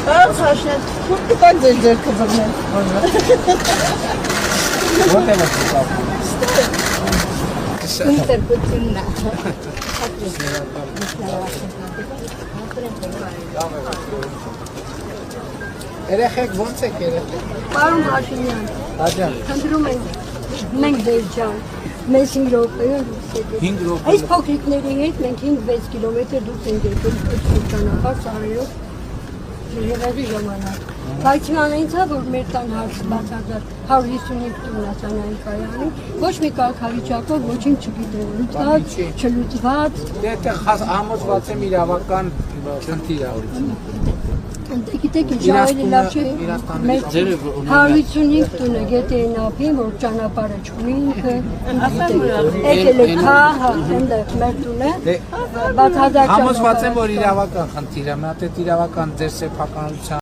Հաշնեն, քուր կտակ ձեր ձերքը բռնել։ Ո՞տ եմ ասում։ Ինտերպրետությունն է։ Երեխեք ո՞նց եք երեխեք։ Պարոն Հաշինյան, Աջան։ խնդրում ենք մենք ձեր ջան, մեզ 5 րոպեով 5 րոպե։ Այս փոքրիկների հետ մենք 5-6 կիլոմետր դուրս ենք եկել ճանապարհ սարերով եղեղի ժամանակ։ Բայց իմանալից է, որ մեր տան հարցը բացարձակ 155 տուննացանային կայանի, ոչ մի կարգավիճակով ոչինչ չգիտեն, լուծված, չլուծված։ Դե համոզված եմ իրավական խնդիր է։ Գիտեք ինչ ավելի լավ չէ, մեր 155 տունը գետերին ափին, որ ճանապարհը չունի ինքը, եկել է քահը, այնտեղ մեր տունը, բացարձակ Համոզված եմ, որ իրավական խնդիր է, մի հատ իրավական ձեր սեփականության